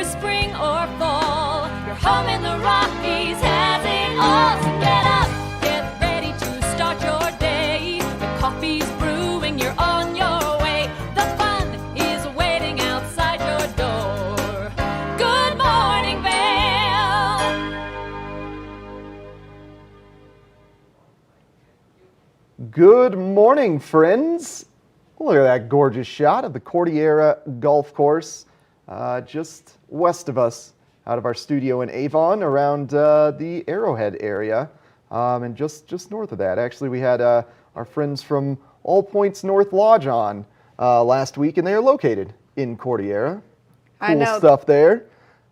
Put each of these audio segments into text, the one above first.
spring or fall, your home in the Rockies has it all. So get up, get ready to start your day. The coffee's brewing, you're on your way. The fun is waiting outside your door. Good morning, Vail. Good morning, friends. Look at that gorgeous shot of the Cordillera Golf Course just west of us out of our studio in Avon around the Arrowhead area. And just north of that, actually, we had our friends from All Points North Lodge on last week, and they are located in Cordillera. I Cool know. stuff there.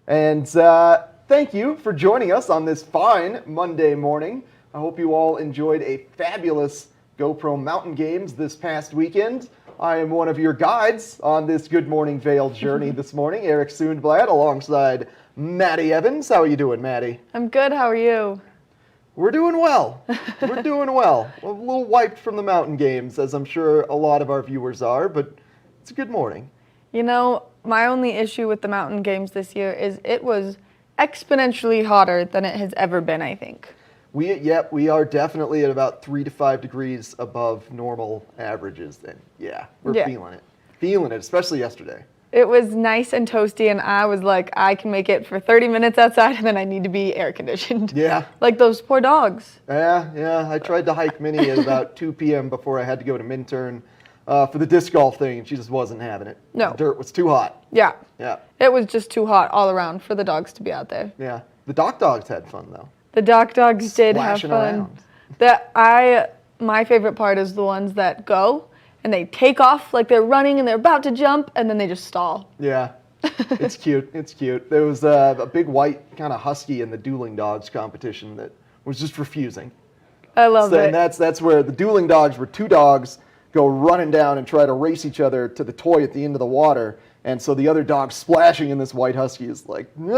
And thank you for joining us on this fine Monday morning. I hope you all enjoyed a fabulous GoPro Mountain Games this past weekend. I am one of your guides on this Good Morning Vail journey this morning, Eric Sundblad, alongside Maddie Evans. How are you doing, Maddie? I'm good. How are you? We're doing well. We're doing well. A little wiped from the Mountain Games, as I'm sure a lot of our viewers are, but it's a good morning. You know, my only issue with the mountain games this year is it was exponentially hotter than it has ever been, I think. We are definitely at about 3 to 5 degrees above normal averages. And we're feeling it. Feeling it, especially yesterday. It was nice and toasty, and I was like, I can make it for 30 minutes outside, and then I need to be air conditioned. Yeah. Like those poor dogs. Yeah. I tried to hike Minnie at about 2 p.m. before I had to go to Minturn for the disc golf thing, and she just wasn't having it. No. The dirt was too hot. Yeah. Yeah. It was just too hot all around for the dogs to be out there. Yeah. The dogs had fun, though. The dogs did have Splashing fun. around. My favorite part is the ones that go and they take off like they're running and they're about to jump and then they just stall. Yeah. It's cute. It's cute. There was a big white kind of husky in the dueling dogs competition that was just refusing. I love it. And that's where the dueling dogs were two dogs go running down and try to race each other to the toy at the end of the water. And so the other dog splashing in this white husky is like, I'm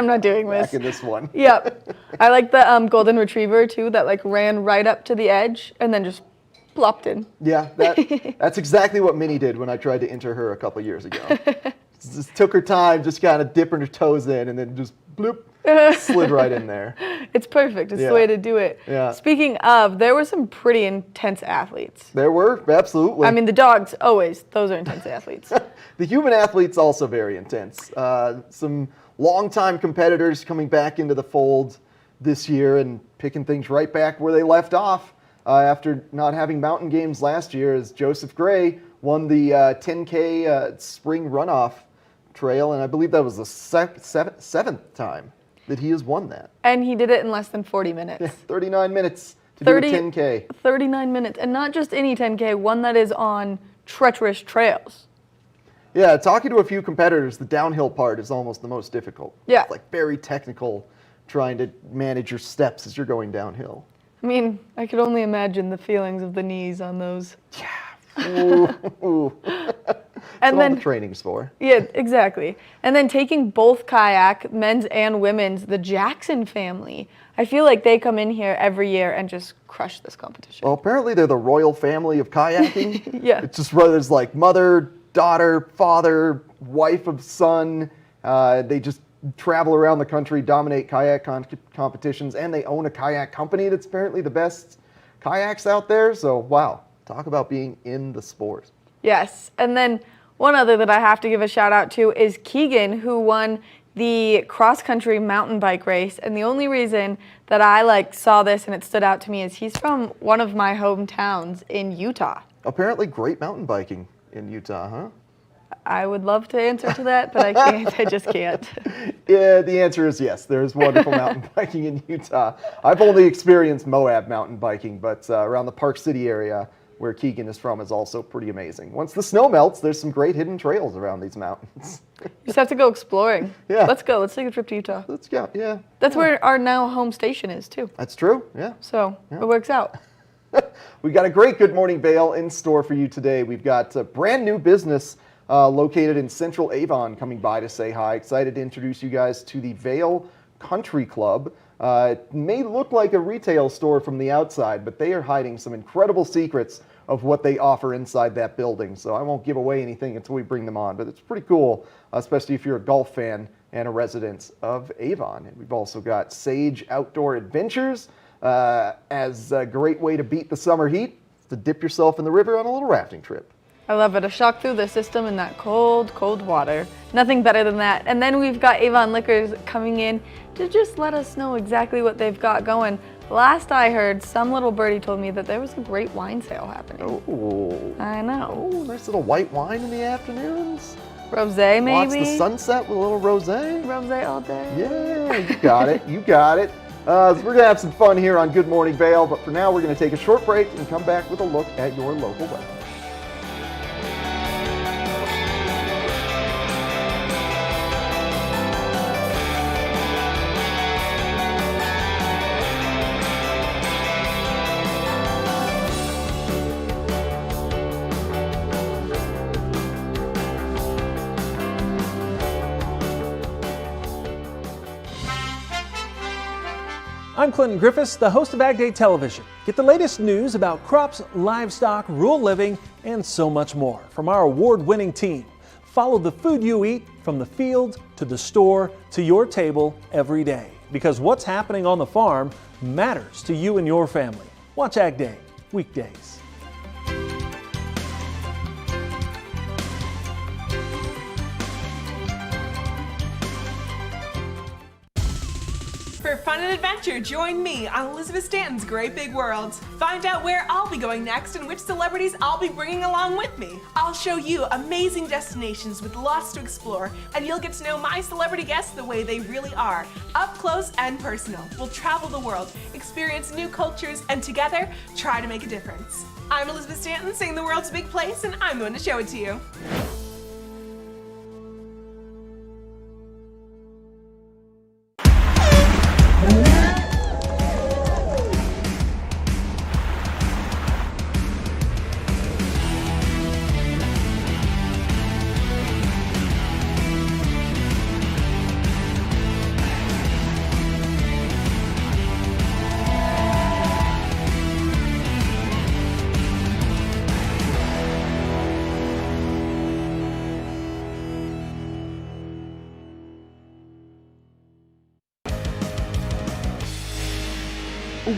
not doing this. back in this one. Yep. I like the golden retriever too that like ran right up to the edge and then just plopped in. Yeah, that's exactly what Minnie did when I tried to enter her a couple years ago. Just took her time, just kind of dipping her toes in, and then just bloop, slid right in there. It's perfect. It's the way to do it. Yeah. Speaking of, there were some pretty intense athletes. There were, absolutely. I mean, the dogs, always, those are intense athletes. The human athletes also very intense. Some longtime competitors coming back into the fold this year and picking things right back where they left off after not having mountain games last year, as Joseph Gray won the 10K spring runoff trail, and I believe that was the seventh time that he has won that. And he did it in less than 40 minutes. Yeah, 39 minutes to do a 10K. 39 minutes, and not just any 10K, one that is on treacherous trails. Yeah, talking to a few competitors, the downhill part is almost the most difficult. Yeah. It's like very technical, trying to manage your steps as you're going downhill. I mean, I could only imagine the feelings of the knees on those. Yeah. Ooh. And what then all the training's for. Yeah, exactly. And then taking both kayak, men's and women's, the Jackson family. I feel like they come in here every year and just crush this competition. Well, apparently they're the royal family of kayaking. Yeah. It's just brothers like mother, daughter, father, wife of son. They just travel around the country, dominate kayak competitions, and they own a kayak company that's apparently the best kayaks out there. So, wow, talk about being in the sport. Yes. And then one other that I have to give a shout out to is Keegan, who won the cross-country mountain bike race. And the only reason that I saw this and it stood out to me is he's from one of my hometowns in Utah. Apparently great mountain biking in Utah, huh? I would love to answer to that, but I can't. I just can't. Yeah, the answer is yes. There's wonderful mountain biking in Utah. I've only experienced Moab mountain biking, but around the Park City area, where Keegan is from, is also pretty amazing. Once the snow melts, there's some great hidden trails around these mountains. You just have to go exploring. Yeah. Let's go. Let's take a trip to Utah. Let's go, yeah. That's where our now home station is, too. That's true, yeah. So it works out. We got a great Good Morning Vail in store for you today. We've got a brand new business located in Central Avon coming by to say hi. Excited to introduce you guys to the Vail Country Club. It may look like a retail store from the outside, but they are hiding some incredible secrets of what they offer inside that building. So I won't give away anything until we bring them on, but it's pretty cool, especially if you're a golf fan and a resident of Avon. And we've also got Sage Outdoor Adventures as a great way to beat the summer heat, to dip yourself in the river on a little rafting trip. I love it. A shock through the system in that cold, cold water. Nothing better than that. And then we've got Avon Liquors coming in to just let us know exactly what they've got going. Last I heard, some little birdie told me that there was a great wine sale happening. Oh. I know. Oh, nice little white wine in the afternoons. Rosé, maybe? Watch the sunset with a little rosé. Rosé all day. Yeah, you got it. You got it. So we're going to have some fun here on Good Morning Vail, but for now we're going to take a short break and come back with a look at your local weather. I'm Clinton Griffiths, the host of Ag Day Television. Get the latest news about crops, livestock, rural living, and so much more from our award-winning team. Follow the food you eat from the field to the store to your table every day, because what's happening on the farm matters to you and your family. Watch Ag Day weekdays. For fun and adventure, join me on Elizabeth Stanton's Great Big World. Find out where I'll be going next and which celebrities I'll be bringing along with me. I'll show you amazing destinations with lots to explore, and you'll get to know my celebrity guests the way they really are, up close and personal. We'll travel the world, experience new cultures, and together, try to make a difference. I'm Elizabeth Stanton, saying the world's a big place, and I'm going to show it to you.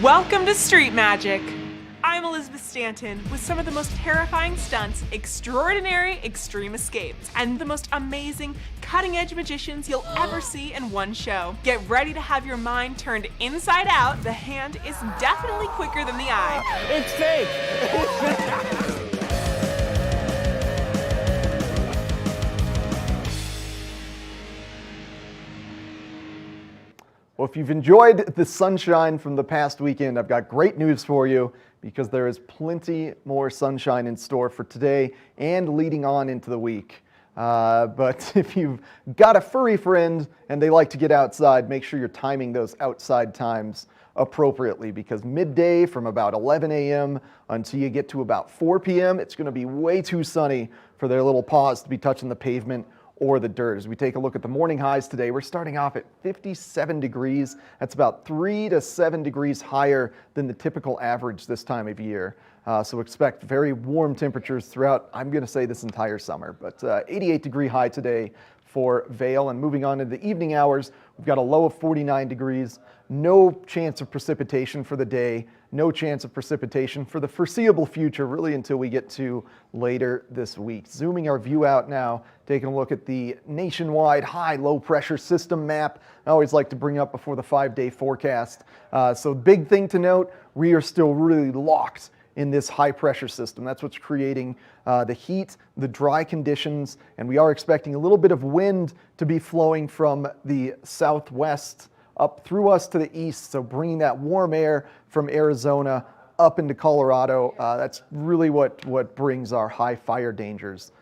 Welcome to Street Magic. I'm Elizabeth Stanton with some of the most terrifying stunts, extraordinary extreme escapes, and the most amazing cutting-edge magicians you'll ever see in one show. Get ready to have your mind turned inside out. The hand is definitely quicker than the eye. It's fake! Well, if you've enjoyed the sunshine from the past weekend, I've got great news for you because there is plenty more sunshine in store for today and leading on into the week. But if you've got a furry friend and they like to get outside, make sure you're timing those outside times appropriately, because midday from about 11 a.m. until you get to about 4 p.m., it's going to be way too sunny for their little paws to be touching the pavement or the dirt. As we take a look at the morning highs today, we're starting off at 57 degrees. That's about 3 to 7 degrees higher than the typical average this time of year. So expect very warm temperatures throughout, I'm going to say, this entire summer. But 88 degree high today for Vail. And moving on into the evening hours, we've got a low of 49 degrees. No chance of precipitation for the day. No chance of precipitation for the foreseeable future, really until we get to later this week. Zooming our view out now, taking a look at the nationwide high-low pressure system map. I always like to bring up before the 5-day forecast. So big thing to note, we are still really locked in this high pressure system. That's what's creating the heat, the dry conditions, and we are expecting a little bit of wind to be flowing from the southwest up through us to the east, so bringing that warm air from Arizona up into Colorado. That's really what brings our high fire dangers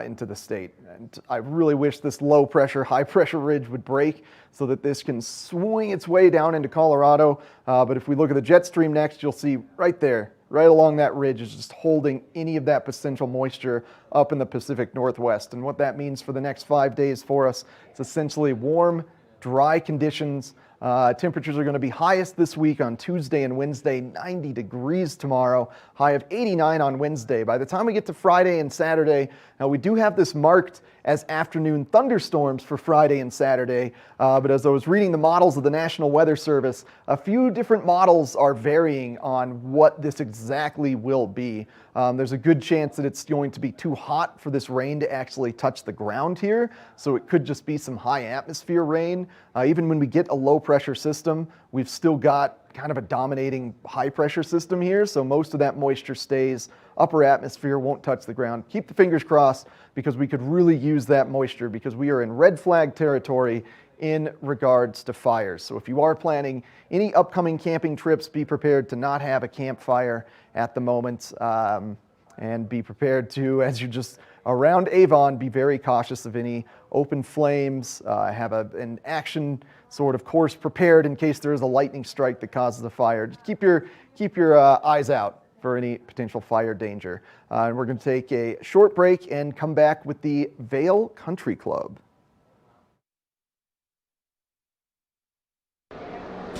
into the state. And I really wish this low pressure, high pressure ridge would break so that this can swing its way down into Colorado. But if we look at the jet stream next, you'll see right there, right along that ridge is just holding any of that potential moisture up in the Pacific Northwest. And what that means for the next 5 days for us, it's essentially warm, dry conditions Temperatures are going to be highest this week on Tuesday and Wednesday, 90 degrees tomorrow, high of 89 on Wednesday. By the time we get to Friday and Saturday, now we do have this marked as afternoon thunderstorms for Friday and Saturday, but as I was reading the models of the National Weather Service, a few different models are varying on what this exactly will be. There's a good chance that it's going to be too hot for this rain to actually touch the ground here, so it could just be some high atmosphere rain. Even when we get a low pressure system, we've still got kind of a dominating high pressure system here, so most of that moisture stays upper atmosphere, won't touch the ground. Keep the fingers crossed, because we could really use that moisture, because we are in red flag territory in regards to fires. So if you are planning any upcoming camping trips, be prepared to not have a campfire at the moment, and be prepared to, as you're just around Avon, be very cautious of any open flames. Have an action sort of course prepared in case there is a lightning strike that causes a fire. Just keep your eyes out for any potential fire danger. And we're going to take a short break and come back with the Vail Country Club.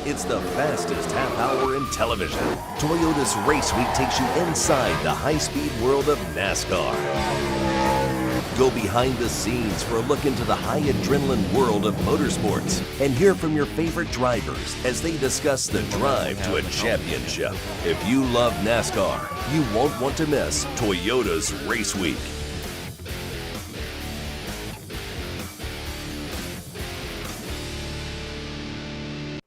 It's the fastest half hour in television. Toyota's Race Week takes you inside the high-speed world of NASCAR. Go behind the scenes for a look into the high adrenaline world of motorsports and hear from your favorite drivers as they discuss the drive to a championship. If you love NASCAR, you won't want to miss Toyota's Race Week.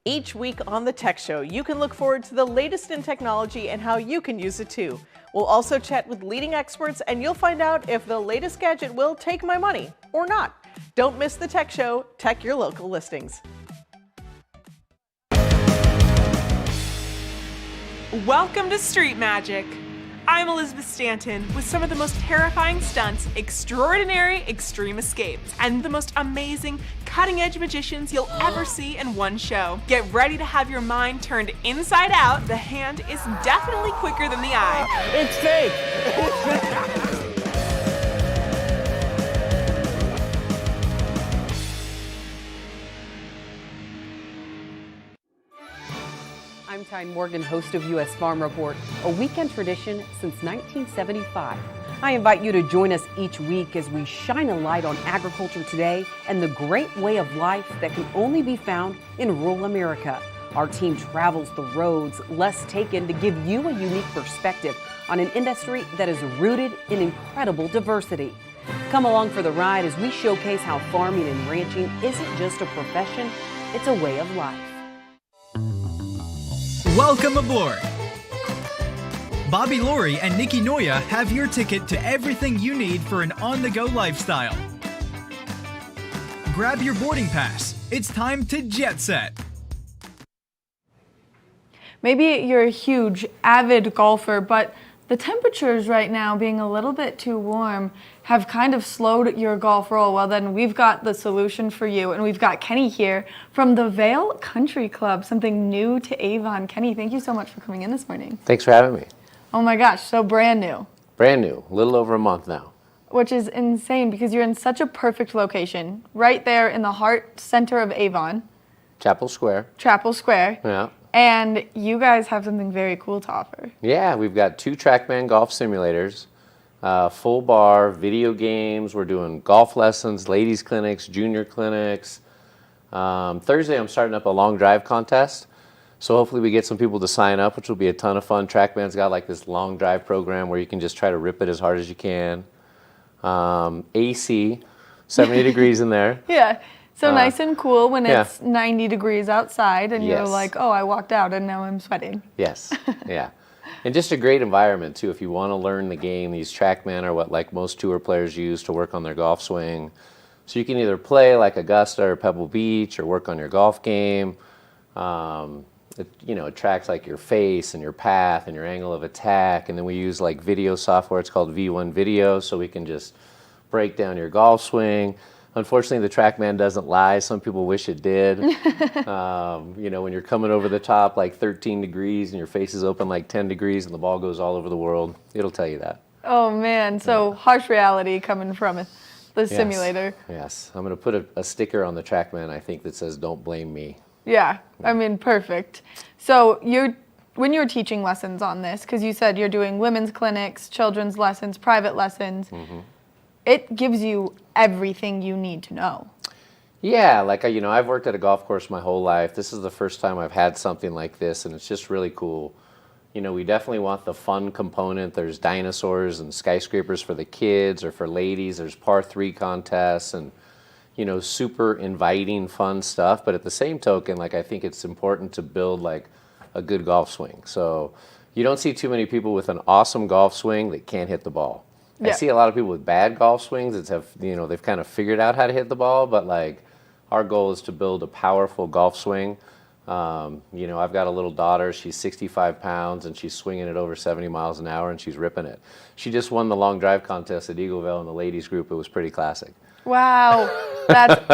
Each week on the Tech Show, you can look forward to the latest in technology and how you can use it too. We'll also chat with leading experts, and you'll find out if the latest gadget will take my money or not. Don't miss the Tech Show. Tech your local listings. Welcome to Street Magic. I'm Elizabeth Stanton with some of the most terrifying stunts, extraordinary extreme escapes, and the most amazing cutting-edge magicians you'll ever see in one show. Get ready to have your mind turned inside out. The hand is definitely quicker than the eye. It's fake! I'm Tyne Morgan, host of U.S. Farm Report, a weekend tradition since 1975. I invite you to join us each week as we shine a light on agriculture today and the great way of life that can only be found in rural America. Our team travels the roads less taken to give you a unique perspective on an industry that is rooted in incredible diversity. Come along for the ride as we showcase how farming and ranching isn't just a profession, it's a way of life. Welcome aboard! Bobby Laurie and Nikki Noya have your ticket to everything you need for an on-the-go lifestyle. Grab your boarding pass. It's time to jet set. Maybe you're a huge, avid golfer, but the temperatures right now being a little bit too warm have kind of slowed your golf roll. Well, then we've got the solution for you, and we've got Kenny here from the Vail Country Club, something new to Avon. Kenny, thank you so much for coming in this morning. Thanks for having me. Oh my gosh, so brand new. Brand new, a little over a month now. Which is insane because you're in such a perfect location, right there in the heart center of Avon. Chapel Square. Chapel Square. Yeah. And you guys have something very cool to offer. Yeah, we've got 2 TrackMan golf simulators, full bar, video games. We're doing golf lessons, ladies clinics, junior clinics. Thursday I'm starting up a long drive contest. So hopefully we get some people to sign up, which will be a ton of fun. TrackMan's got like this long drive program where you can just try to rip it as hard as you can. AC, 70 degrees in there. Yeah. So nice and cool when yeah. it's 90 degrees outside and you're Yes. like, oh, I walked out and now I'm sweating. Yes, yeah. And just a great environment too. If you want to learn the game, these TrackMan are what like most tour players use to work on their golf swing. So you can either play like Augusta or Pebble Beach or work on your golf game. It tracks like your face and your path and your angle of attack. And then we use like video software. It's called V1 Video, so we can just break down your golf swing. Unfortunately, the TrackMan doesn't lie. Some people wish it did. When you're coming over the top like 13 degrees and your face is open like 10 degrees and the ball goes all over the world, it'll tell you that. Oh man, so harsh reality coming from the simulator. Yes, I'm going to put a sticker on the TrackMan, I think, that says, "Don't blame me." Yeah, I mean, perfect. So when you're teaching lessons on this, because you said you're doing women's clinics, children's lessons, private lessons, it gives you everything you need to know. Yeah, like, I've worked at a golf course my whole life. This is the first time I've had something like this, and it's just really cool. We definitely want the fun component. There's dinosaurs and skyscrapers for the kids or for ladies. There's par 3 contests and, super inviting, fun stuff. But at the same token, like, I think it's important to build, like, a good golf swing. So you don't see too many people with an awesome golf swing that can't hit the ball. I see a lot of people with bad golf swings that have, they've kind of figured out how to hit the ball, but like our goal is to build a powerful golf swing. I've got a little daughter, she's 65 pounds and she's swinging it over 70 miles an hour and she's ripping it. She just won the long drive contest at Eagleville in the ladies group. It was pretty classic. Wow, that's,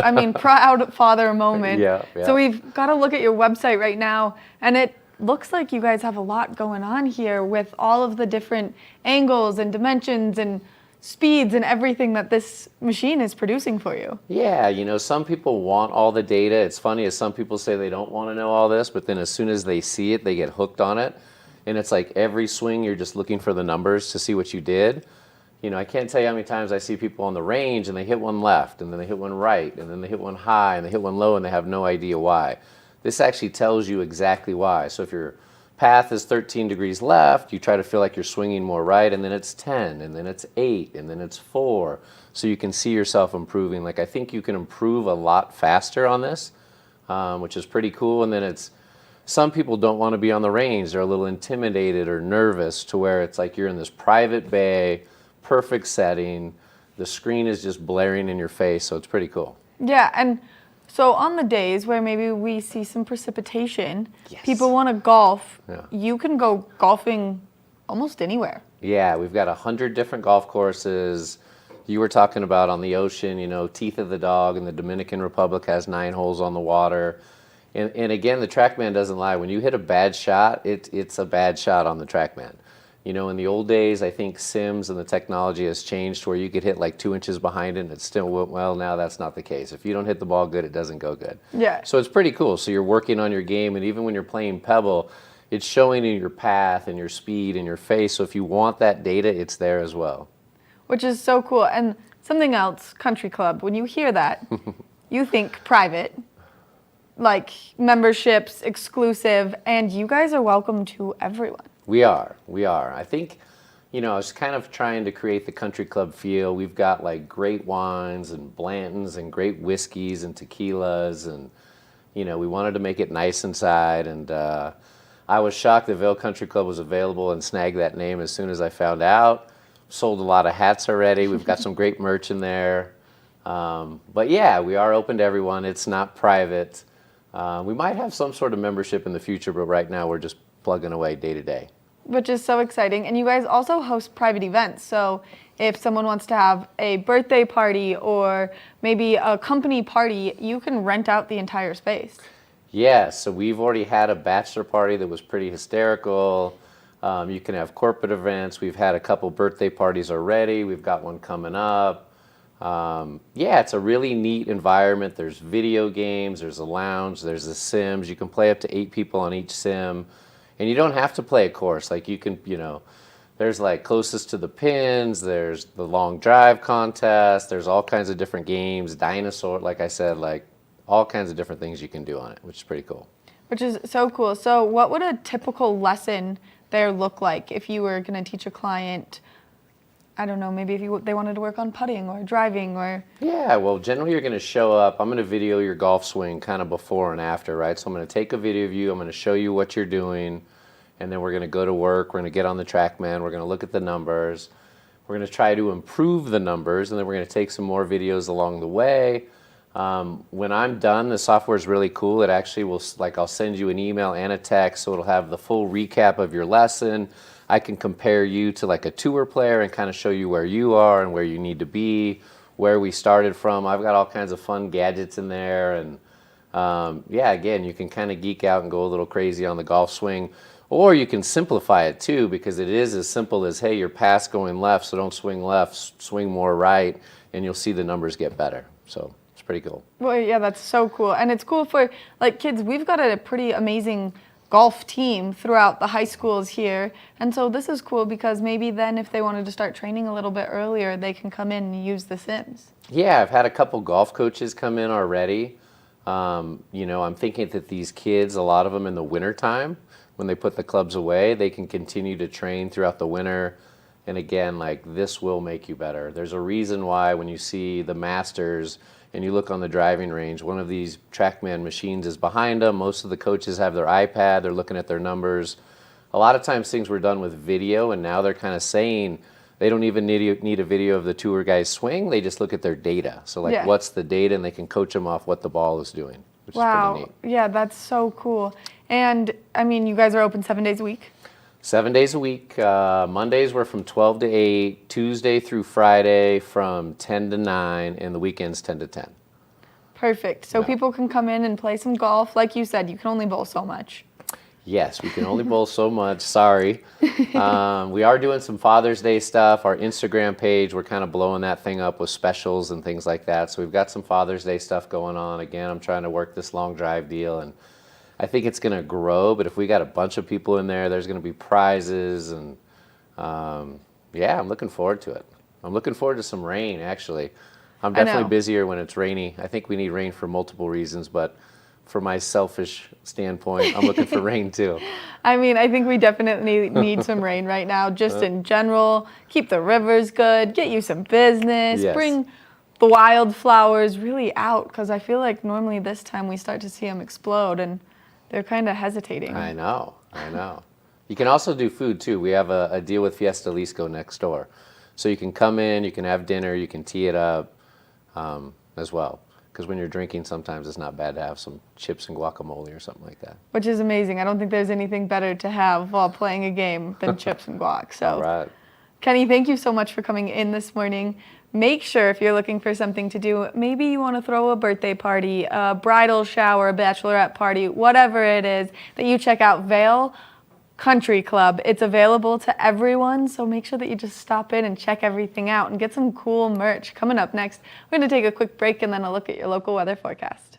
proud father moment. Yeah. So we've got to look at your website right now, and it looks like you guys have a lot going on here with all of the different angles and dimensions and speeds and everything that this machine is producing for you. Yeah, some people want all the data. It's funny, as some people say they don't want to know all this, but then as soon as they see it, they get hooked on it. And it's like every swing, you're just looking for the numbers to see what you did. I can't tell you how many times I see people on the range and they hit one left, and then they hit one right, and then they hit one high, and they hit one low, and they have no idea why. This actually tells you exactly why. So if your path is 13 degrees left, you try to feel like you're swinging more right, and then it's 10, and then it's 8, and then it's 4. So you can see yourself improving. Like, I think you can improve a lot faster on this, which is pretty cool. And then some people don't want to be on the range. They're a little intimidated or nervous, to where it's like you're in this private bay, perfect setting. The screen is just blaring in your face, so it's pretty cool. Yeah, and so on the days where maybe we see some precipitation, people want to golf, you can go golfing almost anywhere. Yeah, we've got 100 different golf courses. You were talking about on the ocean, Teeth of the Dog in the Dominican Republic has 9 holes on the water. And again, the TrackMan doesn't lie. When you hit a bad shot, it's a bad shot on the TrackMan. In the old days, I think Sims and the technology has changed to where you could hit like 2 inches behind it and it still went well. Now that's not the case. If you don't hit the ball good, it doesn't go good. Yeah. So it's pretty cool. So you're working on your game, and even when you're playing Pebble, it's showing you your path and your speed and your face. So if you want that data, it's there as well. Which is so cool. And something else, Country Club, when you hear that, you think private, like memberships, exclusive, and you guys are welcome to everyone. We are. I think, I was kind of trying to create the country club feel. We've got like great wines and Blantons and great whiskeys and tequilas, and, we wanted to make it nice inside. And I was shocked that Vail Country Club was available and snagged that name as soon as I found out. Sold a lot of hats already. We've got some great merch in there. But yeah, we are open to everyone. It's not private. We might have some sort of membership in the future, but right now we're just plugging away day to day. Which is so exciting. And you guys also host private events. So if someone wants to have a birthday party or maybe a company party, you can rent out the entire space. Yeah, so we've already had a bachelor party that was pretty hysterical. You can have corporate events. We've had a couple birthday parties already. We've got one coming up. Yeah, it's a really neat environment. There's video games, there's a lounge, there's the Sims. You can play up to 8 people on each Sim. And you don't have to play a course. Like you can, there's like closest to the pins, there's the long drive contest, there's all kinds of different games, dinosaur, like I said, like all kinds of different things you can do on it, which is pretty cool. Which is so cool. So what would a typical lesson there look like if you were going to teach a client, I don't know, maybe if they wanted to work on putting or driving or... Yeah, well, generally you're going to show up. I'm going to video your golf swing kind of before and after, right? So I'm going to take a video of you. I'm going to show you what you're doing. And then we're going to go to work. We're going to get on the TrackMan. We're going to look at the numbers. We're going to try to improve the numbers. And then we're going to take some more videos along the way. When I'm done, the software is really cool. It actually will, like, I'll send you an email and a text. So it'll have the full recap of your lesson. I can compare you to like a tour player and kind of show you where you are and where you need to be, where we started from. I've got all kinds of fun gadgets in there. And yeah, again, you can kind of geek out and go a little crazy on the golf swing. Or you can simplify it too, because it is as simple as, hey, your path's going left, so don't swing left, swing more right, and you'll see the numbers get better. So it's pretty pretty cool. Well, yeah, that's so cool. And it's cool for like kids. We've got a pretty amazing golf team throughout the high schools here. And so this is cool because maybe then if they wanted to start training a little bit earlier, they can come in and use the Sims. Yeah, I've had a couple golf coaches come in already. You know, I'm thinking that these kids, a lot of them in the winter time, when they put the clubs away, they can continue to train throughout the winter. And again, like, this will make you better. There's a reason why when you see the Masters and you look on the driving range, one of these TrackMan machines is behind them. Most of the coaches have their iPad. They're looking at their numbers. A lot of times things were done with video, and now they're kind of saying they don't even need a video of the tour guys swing. They just look at their data. So, like, what's the data, and they can coach them off what the ball is doing, which is pretty neat. Yeah, that's so cool. And, I mean, you guys are open 7 days a week? 7 days a week. Mondays we're from 12 to 8, Tuesday through Friday from 10 to 9, and the weekends 10 to 10. Perfect. So people can come in and play some golf. Like you said, you can only bowl so much. Yes, we can only bowl so much. Sorry. We are doing some Father's Day stuff. Our Instagram page, we're kind of blowing that thing up with specials and things like that. So we've got some Father's Day stuff going on. Again, I'm trying to work this long drive deal, and I think it's going to grow, but if we got a bunch of people in there, there's going to be prizes, and yeah, I'm looking forward to it. I'm looking forward to some rain, actually. I'm definitely busier when it's rainy. I think we need rain for multiple reasons, but for my selfish standpoint, I'm looking for rain too. I mean, I think we definitely need some rain right now, just in general. Keep the rivers good, get you some business, bring the wildflowers really out, because I feel like normally this time we start to see them explode, and they're kind of hesitating. I know. You can also do food too. We have a deal with Fiesta Lisco next door. So you can come in, you can have dinner, you can tee it up as well. Because when you're drinking, sometimes it's not bad to have some chips and guacamole or something like that. Which is amazing. I don't think there's anything better to have while playing a game than chips and guac. So, all right. Kenny, thank you so much for coming in this morning. Make sure if you're looking for something to do, maybe you want to throw a birthday party, a bridal shower, a bachelorette party, whatever it is, that you check out Vail Country Club. It's available to everyone, so make sure that you just stop in and check everything out and get some cool merch. Coming up next, we're going to take a quick break and then a look at your local weather forecast.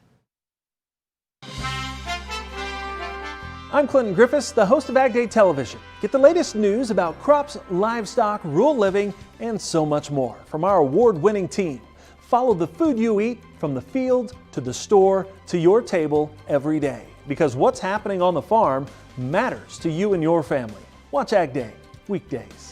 I'm Clinton Griffiths, the host of Ag Day Television. Get the latest news about crops, livestock, rural living, and so much more from our award-winning team. Follow the food you eat from the field to the store to your table every day, because what's happening on the farm matters to you and your family. Watch Ag Day weekdays.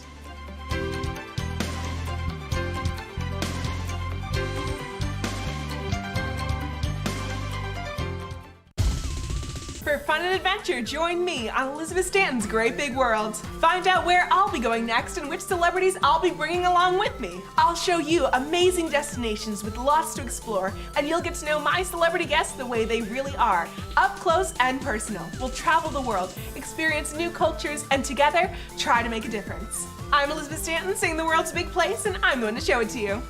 For fun and adventure, join me on Elizabeth Stanton's Great Big World. Find out where I'll be going next and which celebrities I'll be bringing along with me. I'll show you amazing destinations with lots to explore, and you'll get to know my celebrity guests the way they really are, up close and personal. We'll travel the world, experience new cultures, and together, try to make a difference. I'm Elizabeth Stanton, saying the world's a big place, and I'm going to show it to you.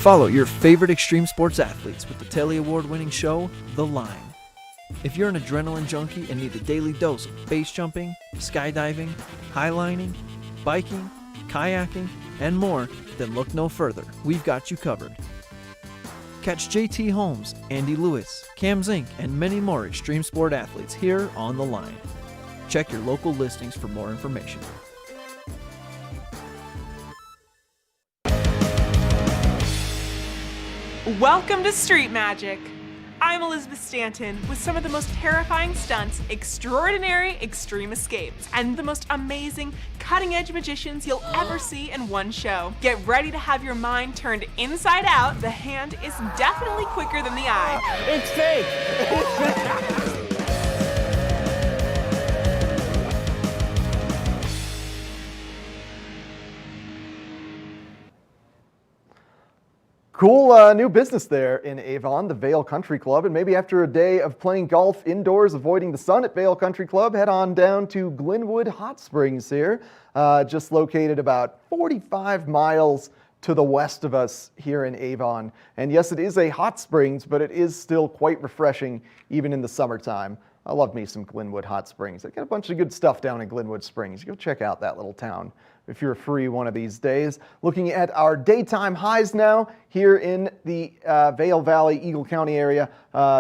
Follow your favorite extreme sports athletes with the Telly Award-winning show, The Line. If you're an adrenaline junkie and need a daily dose of base jumping, skydiving, highlining, biking, kayaking, and more, then look no further. We've got you covered. Catch JT Holmes, Andy Lewis, Cam Zink, and many more extreme sport athletes here on The Line. Check your local listings for more information. Welcome to Street Magic. I'm Elizabeth Stanton with some of the most terrifying stunts, extraordinary extreme escapes, and the most amazing cutting-edge magicians you'll ever see in one show. Get ready to have your mind turned inside out. The hand is definitely quicker than the eye. It's fake. Cool new business there in Avon, the Vail Country Club. And maybe after a day of playing golf indoors, avoiding the sun at Vail Country Club, head on down to Glenwood Hot Springs here, just located about 45 miles to the west of us here in Avon. And yes, it is a hot springs, but it is still quite refreshing even in the summertime. I love me some Glenwood Hot Springs. They got a bunch of good stuff down in Glenwood Springs. Go check out that little town if you're free one of these days. Looking at our daytime highs now here in the Vail Valley, Eagle County area,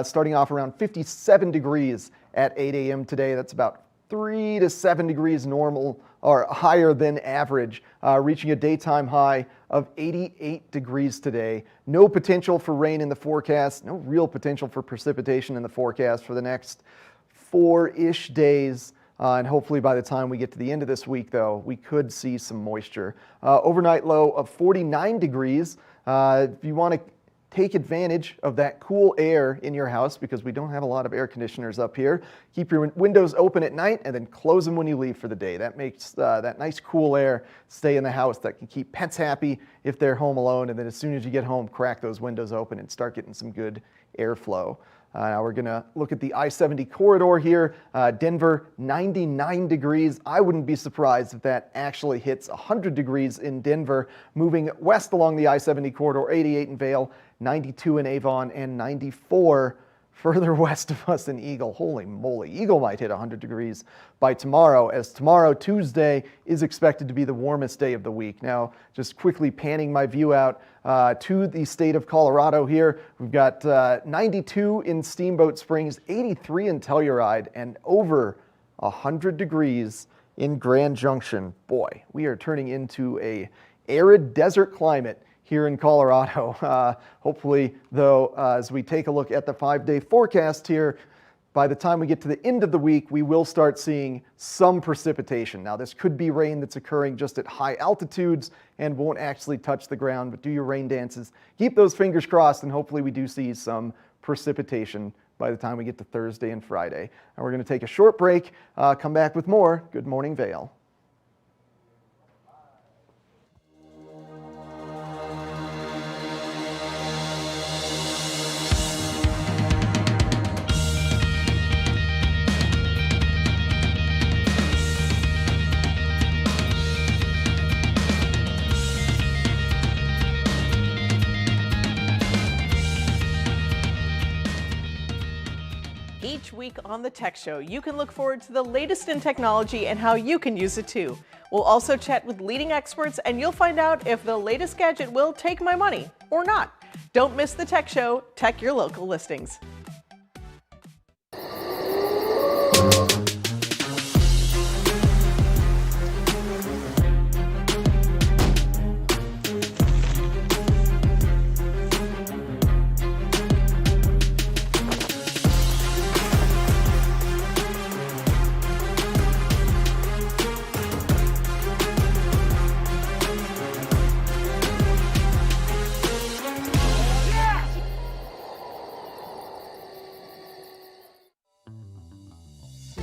starting off around 57 degrees at 8 a.m. today. That's about 3 to 7 degrees normal or higher than average, reaching a daytime high of 88 degrees today. No potential for rain in the forecast, no real potential for precipitation in the forecast for the next 4-ish days. And hopefully by the time we get to the end of this week, though, we could see some moisture. Overnight low of 49 degrees. If you want to take advantage of that cool air in your house, because we don't have a lot of air conditioners up here, keep your windows open at night and then close them when you leave for the day. That makes that nice cool air stay in the house. That can keep pets happy if they're home alone. And then as soon as you get home, crack those windows open and start getting some good airflow. Now we're going to look at the I-70 corridor here. Denver, 99 degrees. I wouldn't be surprised if that actually hits 100 degrees in Denver. Moving west along the I-70 corridor, 88 in Vail, 92 in Avon, and 94 further west of us in Eagle. Holy moly, Eagle might hit 100 degrees by tomorrow, as tomorrow, Tuesday, is expected to be the warmest day of the week. Now, just quickly panning my view out to the state of Colorado here. We've got 92 in Steamboat Springs, 83 in Telluride, and over 100 degrees in Grand Junction. Boy, we are turning into a arid desert climate here in Colorado. Hopefully, though, as we take a look at the 5-day forecast here, by the time we get to the end of the week, we will start seeing some precipitation. Now, this could be rain that's occurring just at high altitudes and won't actually touch the ground, but do your rain dances. Keep those fingers crossed, and hopefully we do see some precipitation by the time we get to Thursday and Friday. And we're going to take a short break, come back with more Good Morning Vail. Each week on the Tech Show, you can look forward to the latest in technology and how you can use it too. We'll also chat with leading experts, and you'll find out if the latest gadget will take my money or not. Don't miss the Tech Show. Tech your local listings.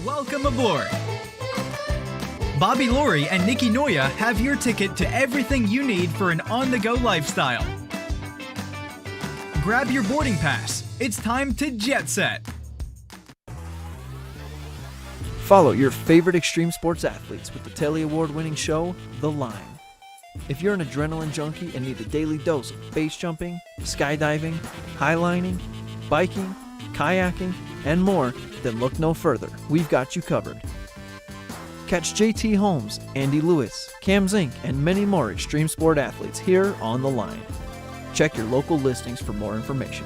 Welcome aboard! Bobby Laurie and Nikki Noya have your ticket to everything you need for an on-the-go lifestyle. Grab your boarding pass. It's time to jet set. Follow your favorite extreme sports athletes with the Telly Award-winning show, The Line. If you're an adrenaline junkie and need a daily dose of base jumping, skydiving, highlining, biking, kayaking, and more, then look no further. We've got you covered. Catch JT Holmes, Andy Lewis, Cam Zink, and many more extreme sport athletes here on The Line. Check your local listings for more information.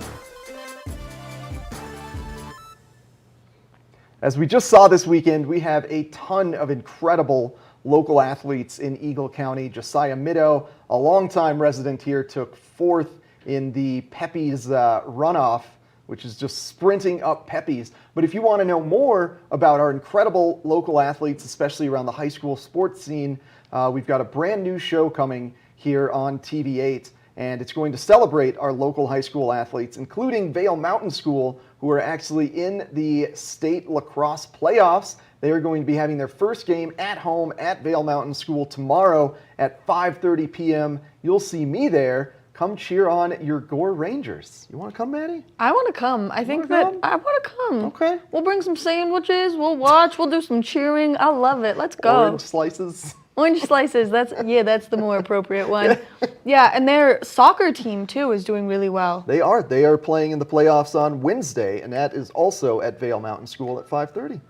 As we just saw this weekend, we have a ton of incredible local athletes in Eagle County. Josiah Middow, a longtime resident here, took 4th in the Pepe's runoff, which is just sprinting up Pepe's. But if you want to know more about our incredible local athletes, especially around the high school sports scene, we've got a brand new show coming here on TV8, and it's going to celebrate our local high school athletes, including Vail Mountain School, who are actually in the state lacrosse playoffs. They are going to be having their first game at home at Vail Mountain School tomorrow at 5:30 p.m. You'll see me there. Come cheer on your Gore Rangers. You want to come, Maddie? I want to come. I want to come. Okay. We'll bring some sandwiches. We'll watch. We'll do some cheering. I love it. Let's go. Orange slices. Orange slices, that's the more appropriate one. Yeah, and their soccer team too is doing really well. They are playing in the playoffs on Wednesday, and that is also at Vail Mountain School at 5:30.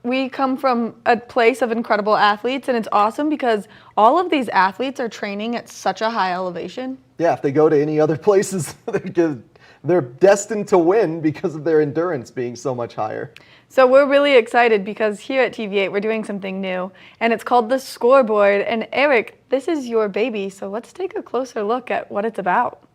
We come from a place of incredible athletes, and it's awesome because all of these athletes are training at such a high elevation. Yeah, if they go to any other places, they're destined to win because of their endurance being so much higher. So we're really excited because here at TV8 we're doing something new, and it's called the Scoreboard. And Eric, this is your baby, so let's take a closer look at what it's about.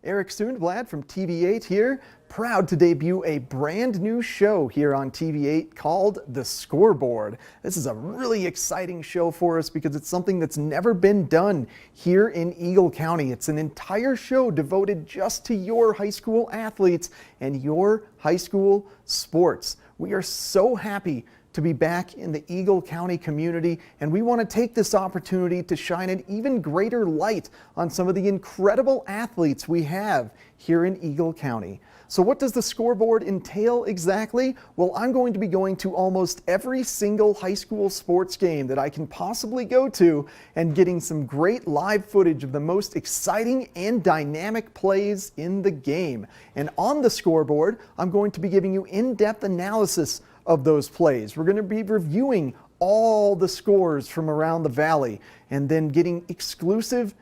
Eric Sundblad from TV8 here, proud to debut a brand new show here on TV8 called The Scoreboard. This is a really exciting show for us because it's something that's never been done here in Eagle County. It's an entire show devoted just to your high school athletes and your high school sports. We are so happy to be back in the Eagle County community, and we want to take this opportunity to shine an even greater light on some of the incredible athletes we have here in Eagle County. So what does the Scoreboard entail exactly? Well, I'm going to be going to almost every single high school sports game that I can possibly go to and getting some great live footage of the most exciting and dynamic plays in the game. And on the Scoreboard, I'm going to be giving you in-depth analysis of those plays. We're going to be reviewing all the scores from around the valley and then getting exclusive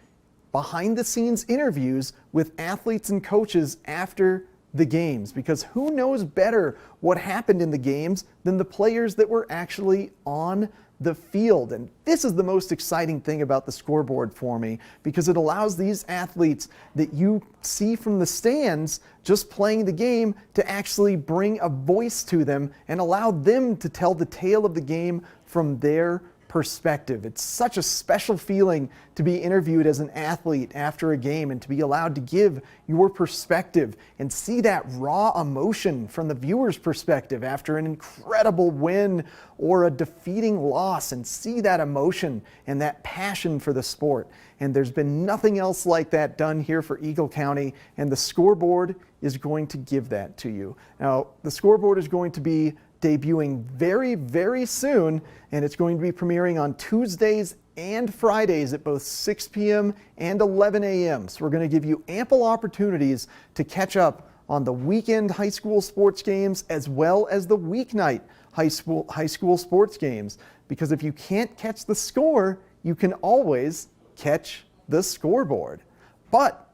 behind-the-scenes interviews with athletes and coaches after the games, because who knows better what happened in the games than the players that were actually on the field. And this is the most exciting thing about the Scoreboard for me, because it allows these athletes that you see from the stands just playing the game to actually bring a voice to them and allow them to tell the tale of the game from their perspective. It's such a special feeling to be interviewed as an athlete after a game and to be allowed to give your perspective and see that raw emotion from the viewer's perspective after an incredible win or a defeating loss, and see that emotion and that passion for the sport. And there's been nothing else like that done here for Eagle County, and the Scoreboard is going to give that to you. Now, the Scoreboard is going to be debuting very, very soon, and it's going to be premiering on Tuesdays and Fridays at both 6 p.m. and 11 a.m. So we're going to give you ample opportunities to catch up on the weekend high school sports games as well as the weeknight high school sports games. Because if you can't catch the score, you can always catch the Scoreboard. But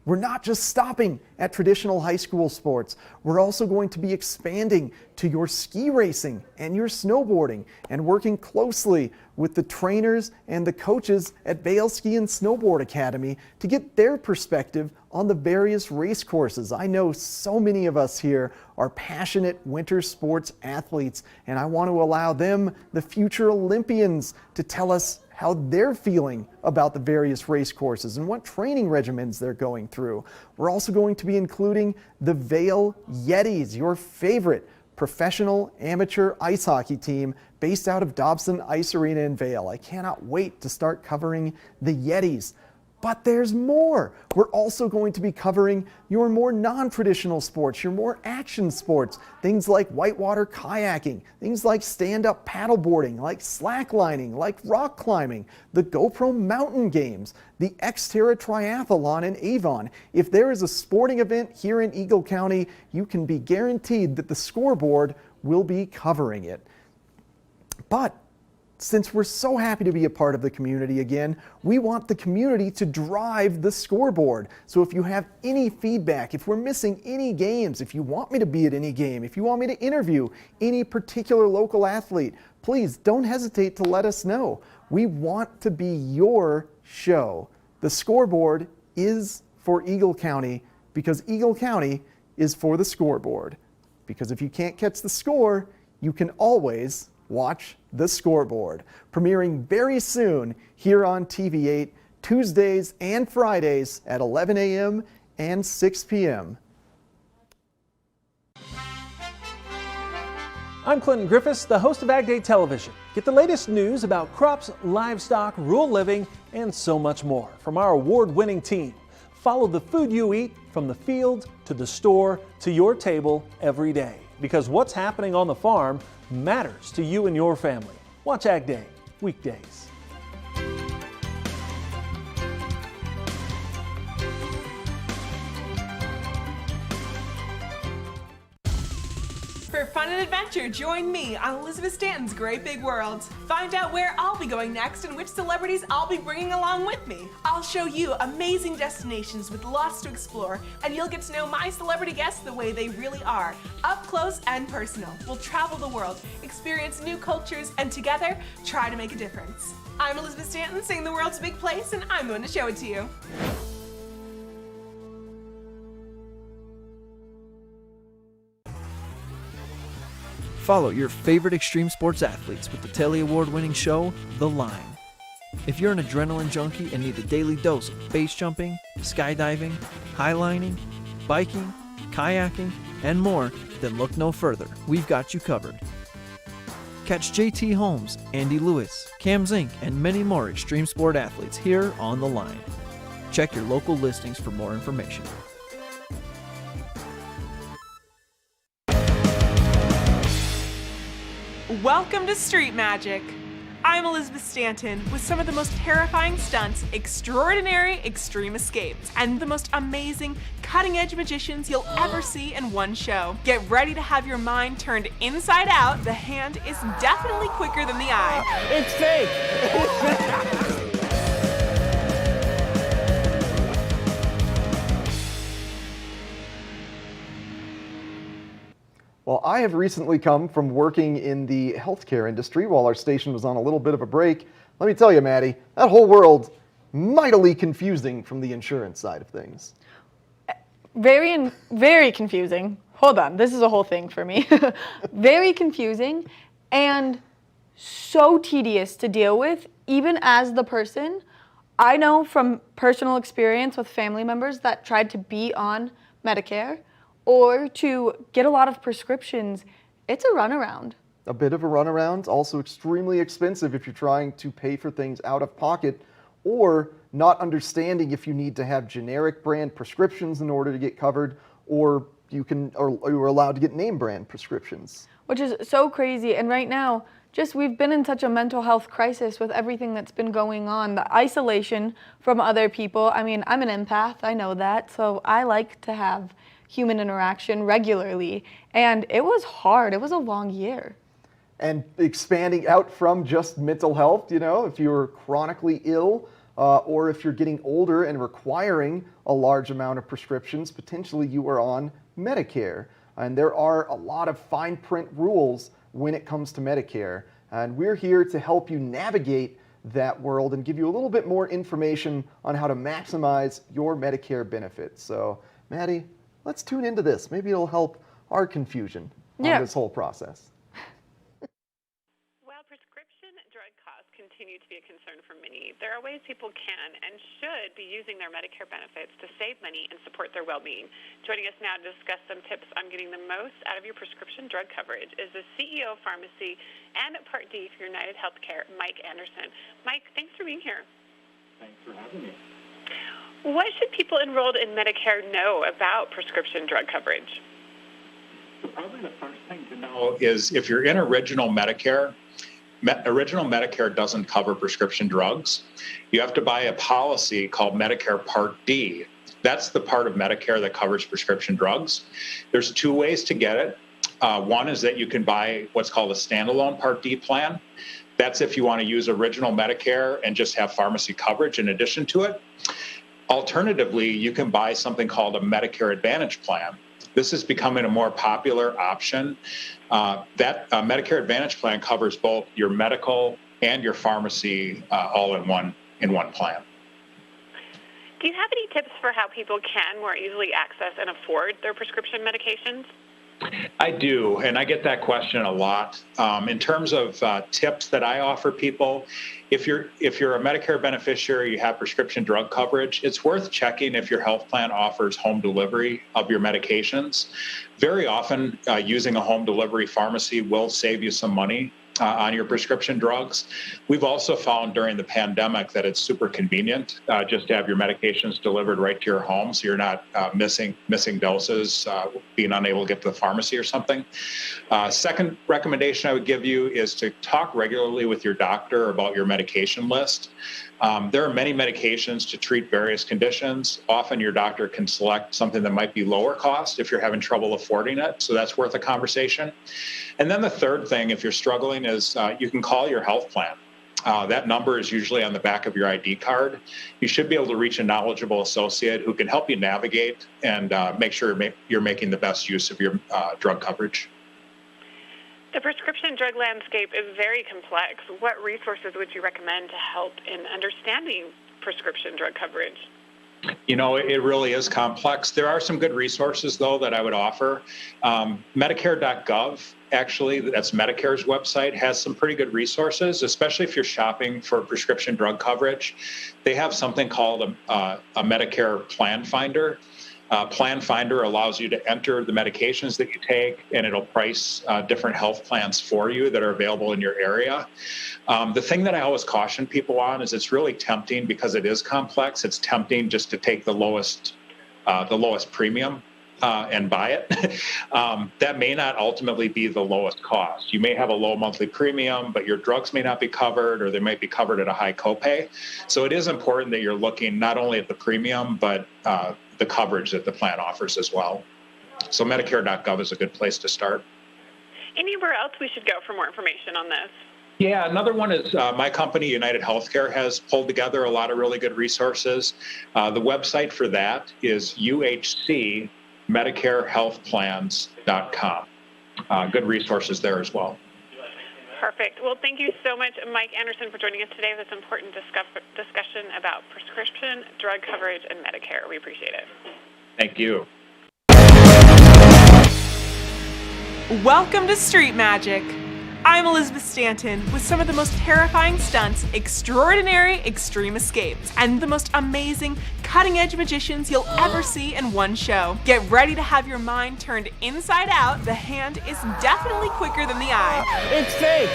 we're not just stopping at traditional high school sports. We're also going to be expanding to your ski racing and your snowboarding, and working closely with the trainers and the coaches at Vail Ski and Snowboard Academy to get their perspective on the various race courses. I know so many of us here are passionate winter sports athletes, and I want to allow them, the future Olympians, to tell us how they're feeling about the various race courses and what training regimens they're going through. We're also going to be including the Vail Yetis, your favorite professional amateur ice hockey team based out of Dobson Ice Arena in Vail. I cannot wait to start covering the Yetis. But there's more. We're also going to be covering your more non-traditional sports, your more action sports, things like whitewater kayaking, things like stand-up paddleboarding, like slacklining, like rock climbing, the GoPro mountain games, the Xterra Triathlon in Avon. If there is a sporting event here in Eagle County, you can be guaranteed that the Scoreboard will be covering it. But since we're so happy to be a part of the community again, we want the community to drive the Scoreboard. So if you have any feedback, if we're missing any games, if you want me to be at any game, if you want me to interview any particular local athlete, please don't hesitate to let us know. We want to be your show. The Scoreboard is for Eagle County because Eagle County is for the Scoreboard. Because if you can't catch the score, you can always watch the Scoreboard, premiering very soon here on TV8, Tuesdays and Fridays at 11 a.m. and 6 p.m. I'm Clinton Griffiths, the host of Ag Day Television. Get the latest news about crops, livestock, rural living, and so much more from our award-winning team. Follow the food you eat from the field to the store to your table every day, because what's happening on the farm matters to you and your family. Watch Ag Day weekdays. For fun and adventure, join me on Elizabeth Stanton's Great Big World. Find out where I'll be going next and which celebrities I'll be bringing along with me. I'll show you amazing destinations with lots to explore, and you'll get to know my celebrity guests the way they really are, up close and personal. We'll travel the world, experience new cultures, and together, try to make a difference. I'm Elizabeth Stanton, saying the world's a big place, and I'm going to show it to you. Follow your favorite extreme sports athletes with the Telly Award-winning show, The Line. If you're an adrenaline junkie and need a daily dose of base jumping, skydiving, highlining, biking, kayaking, and more, then look no further. We've got you covered. Catch JT Holmes, Andy Lewis, Cam Zink, and many more extreme sport athletes here on The Line. Check your local listings for more information. Welcome to Street Magic. I'm Elizabeth Stanton with some of the most terrifying stunts, extraordinary extreme escapes, and the most amazing cutting-edge magicians you'll ever see in one show. Get ready to have your mind turned inside out. The hand is definitely quicker than the eye. It's fake. Well, I have recently come from working in the healthcare industry while our station was on a little bit of a break. Let me tell you, Maddie, that whole world, mightily confusing from the insurance side of things. Very confusing. Hold on, this is a whole thing for me. Very confusing and so tedious to deal with, even as the person. I know from personal experience with family members that tried to be on Medicare or to get a lot of prescriptions, it's a runaround. A bit of a runaround, also extremely expensive if you're trying to pay for things out of pocket or not understanding if you need to have generic brand prescriptions in order to get covered, or you're allowed to get name brand prescriptions. Which is so crazy. And right now, we've been in such a mental health crisis with everything that's been going on, the isolation from other people. I mean, I'm an empath, I know that, so I like to have human interaction regularly, and it was hard. It was a long year. And expanding out from just mental health, if you're chronically ill or if you're getting older and requiring a large amount of prescriptions, potentially you are on Medicare. And there are a lot of fine print rules when it comes to Medicare. And we're here to help you navigate that world and give you a little bit more information on how to maximize your Medicare benefits. So, Maddie, let's tune into this. Maybe it'll help our confusion on this whole process. While prescription drug costs continue to be a concern for many, there are ways people can and should be using their Medicare benefits to save money and support their well-being. Joining us now to discuss some tips on getting the most out of your prescription drug coverage is the CEO of Pharmacy and Part D for United Healthcare, Mike Anderson. Mike, thanks for being here. Thanks for having me. What should people enrolled in Medicare know about prescription drug coverage? So probably the first thing to know is if you're in Original Medicare, Original Medicare doesn't cover prescription drugs. You have to buy a policy called Medicare Part D. That's the part of Medicare that covers prescription drugs. There's two ways to get it. One is that you can buy what's called a standalone Part D plan. That's if you want to use Original Medicare and just have pharmacy coverage in addition to it. Alternatively, you can buy something called a Medicare Advantage plan. This is becoming a more popular option. That Medicare Advantage plan covers both your medical and your pharmacy all in one plan. Do you have any tips for how people can more easily access and afford their prescription medications? I do, and I get that question a lot. In terms of tips that I offer people, if you're a Medicare beneficiary, you have prescription drug coverage, it's worth checking if your health plan offers home delivery of your medications. Very often, using a home delivery pharmacy will save you some money on your prescription drugs. We've also found during the pandemic that it's super convenient just to have your medications delivered right to your home, so you're not missing doses, being unable to get to the pharmacy or something. Second recommendation I would give you is to talk regularly with your doctor about your medication list. There are many medications to treat various conditions. Often your doctor can select something that might be lower cost if you're having trouble affording it, so that's worth a conversation. And then the third thing, if you're struggling, is you can call your health plan. That number is usually on the back of your ID card. You should be able to reach a knowledgeable associate who can help you navigate and make sure you're making the best use of your drug coverage. The prescription drug landscape is very complex. What resources would you recommend to help in understanding prescription drug coverage? You know, it really is complex. There are some good resources, though, that I would offer. Medicare.gov, actually, that's Medicare's website, has some pretty good resources, especially if you're shopping for prescription drug coverage. They have something called a Medicare Plan Finder. Plan Finder allows you to enter the medications that you take, and it'll price different health plans for you that are available in your area. The thing that I always caution people on is it's really tempting because it is complex. It's tempting just to take the lowest premium and buy it. That may not ultimately be the lowest cost. You may have a low monthly premium, but your drugs may not be covered, or they might be covered at a high copay. So it is important that you're looking not only at the premium, but the coverage that the plan offers as well. So Medicare.gov is a good place to start. Anywhere else we should go for more information on this? Yeah, another one is my company, United Healthcare, has pulled together a lot of really good resources. The website for that is uhcmedicarehealthplans.com. Good resources there as well. Perfect. Well, thank you so much, Mike Anderson, for joining us today for this important discussion about prescription drug coverage and Medicare. We appreciate it. Thank you. Welcome to Street Magic. I'm Elizabeth Stanton with some of the most terrifying stunts, extraordinary extreme escapes, and the most amazing cutting-edge magicians you'll ever see in one show. Get ready to have your mind turned inside out. The hand is definitely quicker than the eye. It's fake.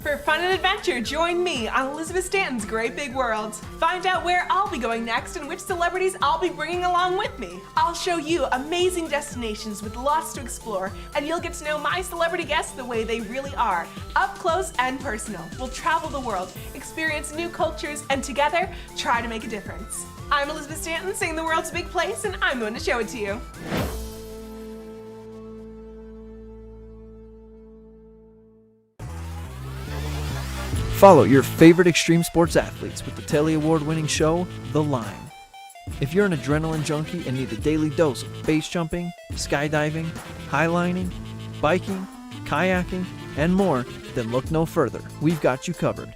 For fun and adventure, join me on Elizabeth Stanton's Great Big World. Find out where I'll be going next and which celebrities I'll be bringing along with me. I'll show you amazing destinations with lots to explore, and you'll get to know my celebrity guests the way they really are, up close and personal. We'll travel the world, experience new cultures, and together, try to make a difference. I'm Elizabeth Stanton, saying the world's a big place, and I'm going to show it to you. Follow your favorite extreme sports athletes with the Telly Award-winning show, The Line. If you're an adrenaline junkie and need a daily dose of base jumping, skydiving, highlining, biking, kayaking, and more, then look no further. We've got you covered.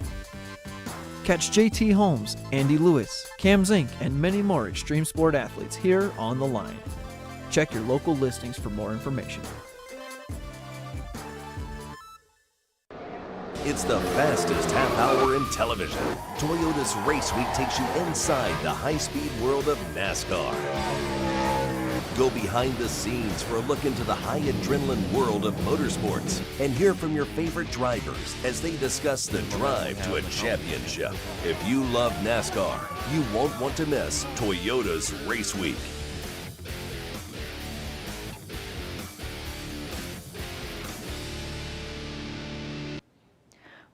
Catch JT Holmes, Andy Lewis, Cam Zink, and many more extreme sport athletes here on The Line. Check your local listings for more information. It's the fastest half hour in television. Toyota's Race Week takes you inside the high-speed world of NASCAR. Go behind the scenes for a look into the high adrenaline world of motorsports and hear from your favorite drivers as they discuss the drive to a championship. If you love NASCAR, you won't want to miss Toyota's Race Week.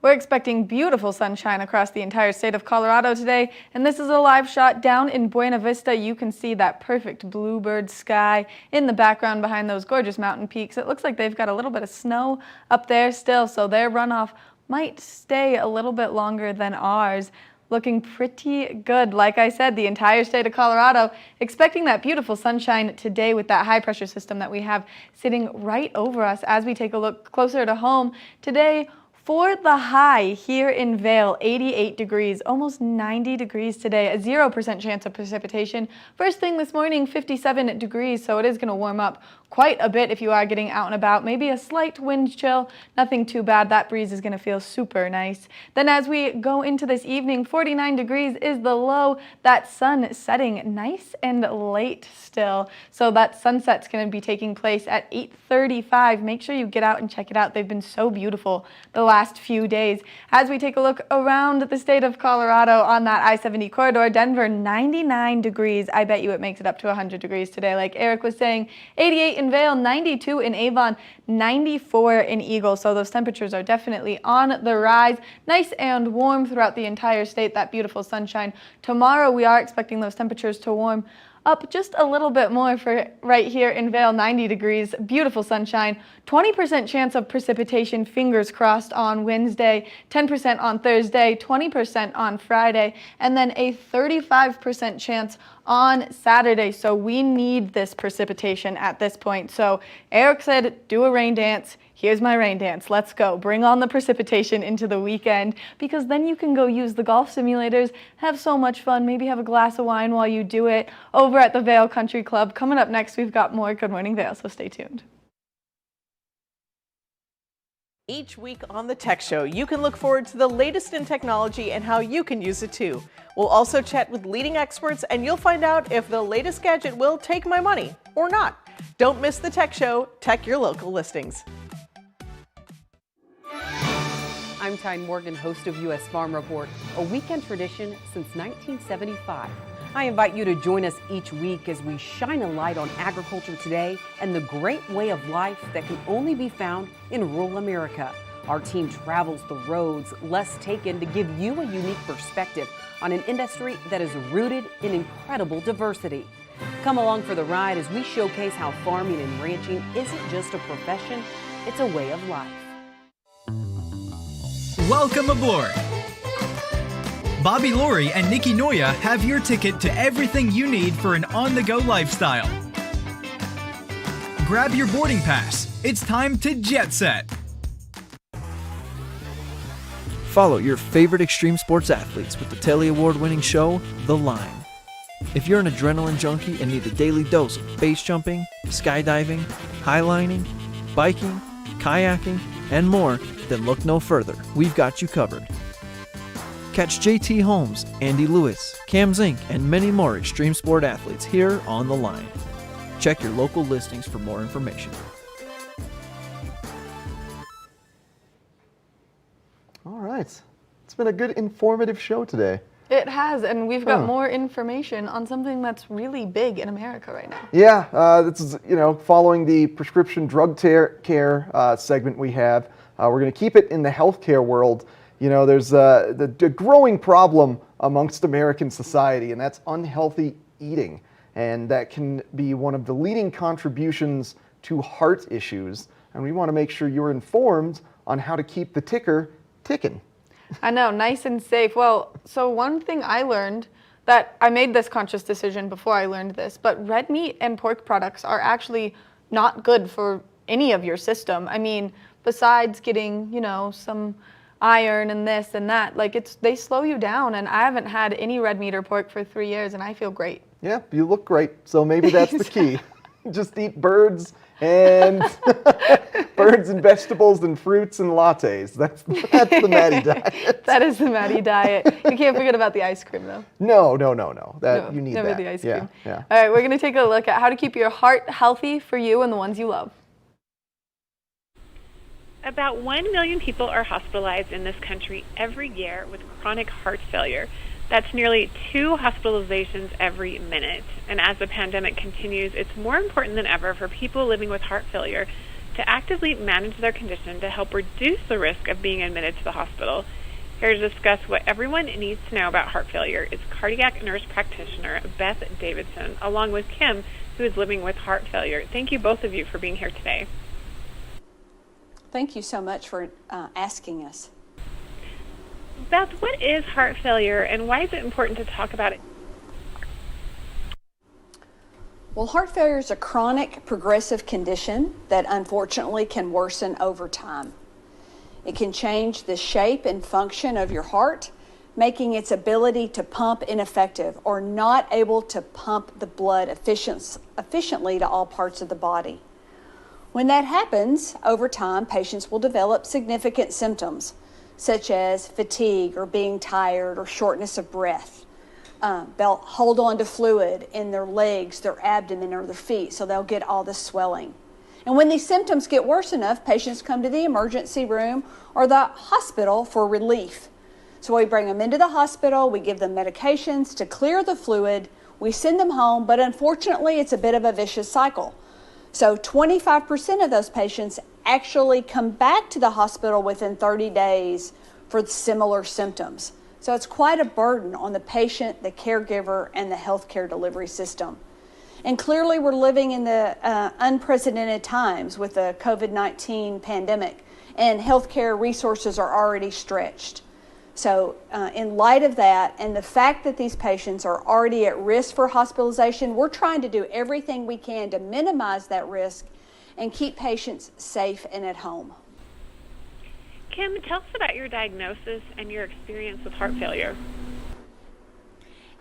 We're expecting beautiful sunshine across the entire state of Colorado today, and this is a live shot down in Buena Vista. You can see that perfect bluebird sky in the background behind those gorgeous mountain peaks. It looks like they've got a little bit of snow up there still, so their runoff might stay a little bit longer than ours. Looking pretty good. Like I said, the entire state of Colorado expecting that beautiful sunshine today with that high pressure system that we have sitting right over us. As we take a look closer to home today, For the high here in Vail, 88 degrees, almost 90 degrees today, a 0% chance of precipitation. First thing this morning, 57 degrees, so it is going to warm up quite a bit if you are getting out and about. Maybe a slight wind chill, nothing too bad. That breeze is going to feel super nice. Then as we go into this evening, 49 degrees is the low. That sun setting nice and late still. So that sunset's going to be taking place at 8:35. Make sure you get out and check it out. They've been so beautiful the last few days. As we take a look around the state of Colorado on that I-70 corridor, Denver, 99 degrees. I bet you it makes it up to 100 degrees today. Like Eric was saying, 88 in Vail, 92 in Avon, 94 in Eagle. So those temperatures are definitely on the rise. Nice and warm throughout the entire state, that beautiful sunshine. Tomorrow we are expecting those temperatures to warm up just a little bit more for right here in Vail, 90 degrees, beautiful sunshine, 20% chance of precipitation, fingers crossed, on Wednesday, 10% on Thursday, 20% on Friday, and then a 35% chance on Saturday. So we need this precipitation at this point. So Eric said, do a rain dance. Here's my rain dance. Let's go. Bring on the precipitation into the weekend, because then you can go use the golf simulators, have so much fun, maybe have a glass of wine while you do it over at the Vail Country Club. Coming up next, we've got more Good Morning Vail, so stay tuned. Each week on the Tech Show, you can look forward to the latest in technology and how you can use it too. We'll also chat with leading experts, and you'll find out if the latest gadget will take my money or not. Don't miss the Tech Show. Tech your local listings. I'm Tyne Morgan, host of U.S. Farm Report, a weekend tradition since 1975. I invite you to join us each week as we shine a light on agriculture today and the great way of life that can only be found in rural America. Our team travels the roads less taken to give you a unique perspective on an industry that is rooted in incredible diversity. Come along for the ride as we showcase how farming and ranching isn't just a profession, it's a way of life. Welcome aboard! Bobby Laurie and Nikki Noya have your ticket to everything you need for an on-the-go lifestyle. Grab your boarding pass. It's time to jet set. Follow your favorite extreme sports athletes with the Telly Award-winning show, The Line. If you're an adrenaline junkie and need a daily dose of base jumping, skydiving, highlining, biking, kayaking, and more, then look no further. We've got you covered. Catch JT Holmes, Andy Lewis, Cam Zink, and many more extreme sport athletes here on The Line. Check your local listings for more information. All right. It's been a good informative show today. It has, and we've got more information on something that's really big in America right now. Yeah, this is, following the prescription drug care segment we have. We're going to keep it in the healthcare world. There's the growing problem amongst American society, and that's unhealthy eating. And that can be one of the leading contributions to heart issues. And we want to make sure you're informed on how to keep the ticker ticking. I know, nice and safe. Well, so one thing I learned, that I made this conscious decision before I learned this, but red meat and pork products are actually not good for any of your system. I mean, besides getting, some iron and this and that, they slow you down, and I haven't had any red meat or pork for 3 years, and I feel great. Yeah, you look great, so maybe that's the key. Just eat birds and birds and vegetables and fruits and lattes. That's the Maddie diet. That is the Maddie diet. You can't forget about the ice cream, though. No. You need never that. The ice cream. Yeah. All right, we're going to take a look at how to keep your heart healthy for you and the ones you love. About 1 million people are hospitalized in this country every year with chronic heart failure. That's nearly 2 hospitalizations every minute. And as the pandemic continues, it's more important than ever for people living with heart failure to actively manage their condition to help reduce the risk of being admitted to the hospital. Here to discuss what everyone needs to know about heart failure is cardiac nurse practitioner Beth Davidson, along with Kim, who is living with heart failure. Thank you, both of you, for being here today. Thank you so much for asking us. Beth, what is heart failure and why is it important to talk about it? Well, heart failure is a chronic progressive condition that unfortunately can worsen over time. It can change the shape and function of your heart, making its ability to pump ineffective or not able to pump the blood efficiently to all parts of the body. When that happens, over time, patients will develop significant symptoms, such as fatigue or being tired or shortness of breath. They'll hold on to fluid in their legs, their abdomen, or their feet, so they'll get all the swelling. And when these symptoms get worse enough, patients come to the emergency room or the hospital for relief. So we bring them into the hospital, we give them medications to clear the fluid, we send them home, but unfortunately it's a bit of a vicious cycle. So 25% of those patients actually come back to the hospital within 30 days for similar symptoms. So it's quite a burden on the patient, the caregiver, and the healthcare delivery system. And clearly we're living in the unprecedented times with the COVID-19 pandemic, and healthcare resources are already stretched. So in light of that and the fact that these patients are already at risk for hospitalization, we're trying to do everything we can to minimize that risk and keep patients safe and at home. Kim, tell us about your diagnosis and your experience with heart failure.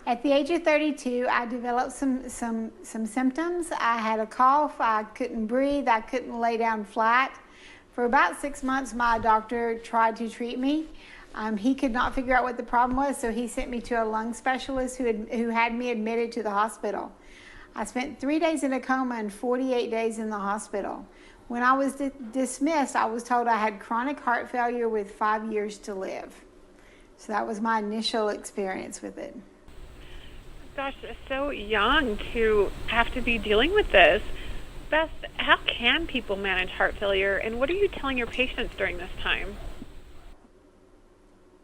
At the age of 32, I developed some symptoms. I had a cough, I couldn't breathe, I couldn't lay down flat. For about 6 months, my doctor tried to treat me. He could not figure out what the problem was, so he sent me to a lung specialist who had me admitted to the hospital. I spent 3 days in a coma and 48 days in the hospital. When I was dismissed, I was told I had chronic heart failure with 5 years to live. So that was my initial experience with it. Gosh, so young to have to be dealing with this. Beth, how can people manage heart failure, and what are you telling your patients during this time?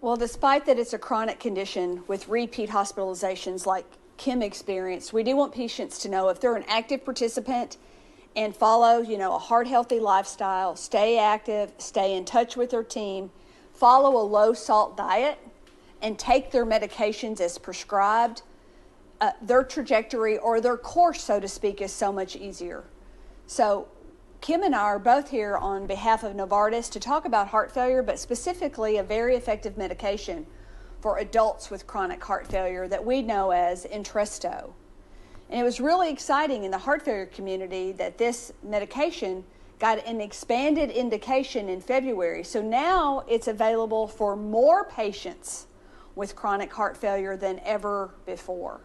Well, despite that it's a chronic condition with repeat hospitalizations like Kim experienced, we do want patients to know if they're an active participant and follow, a heart-healthy lifestyle, stay active, stay in touch with their team, follow a low-salt diet, and take their medications as prescribed, their trajectory or their course, so to speak, is so much easier. So Kim and I are both here on behalf of Novartis to talk about heart failure, but specifically a very effective medication for adults with chronic heart failure that we know as Entresto. And it was really exciting in the heart failure community that this medication got an expanded indication in February. So now it's available for more patients with chronic heart failure than ever before.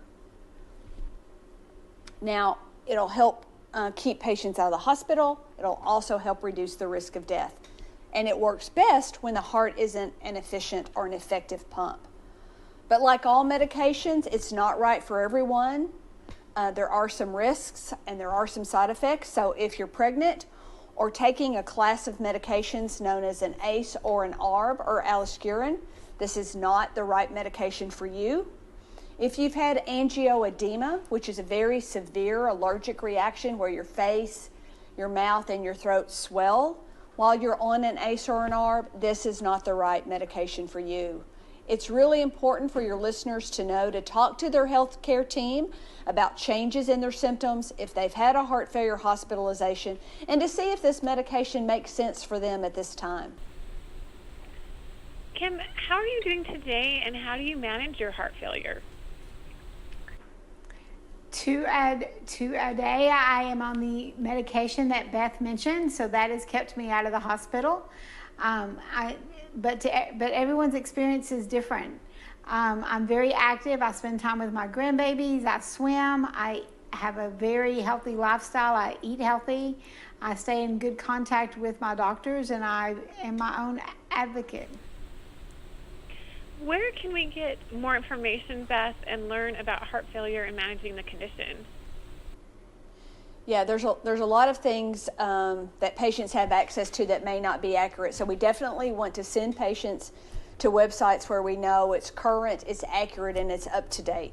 Now, it'll help keep patients out of the hospital. It'll also help reduce the risk of death. And it works best when the heart isn't an efficient or an effective pump. But like all medications, it's not right for everyone. There are some risks and there are some side effects. So if you're pregnant or taking a class of medications known as an ACE or an ARB or aliskiren, this is not the right medication for you. If you've had angioedema, which is a very severe allergic reaction where your face, your mouth, and your throat swell while you're on an ACE or an ARB, this is not the right medication for you. It's really important for your listeners to know to talk to their healthcare team about changes in their symptoms, if they've had a heart failure hospitalization, and to see if this medication makes sense for them at this time. Kim, how are you doing today, and how do you manage your heart failure? To a day, I am on the medication that Beth mentioned, so that has kept me out of the hospital. But everyone's experience is different. I'm very active. I spend time with my grandbabies. I swim. I have a very healthy lifestyle. I eat healthy. I stay in good contact with my doctors, and I am my own advocate. Where can we get more information, Beth, and learn about heart failure and managing the condition? Yeah, there's a lot of things that patients have access to that may not be accurate. So we definitely want to send patients to websites where we know it's current, it's accurate, and it's up to date.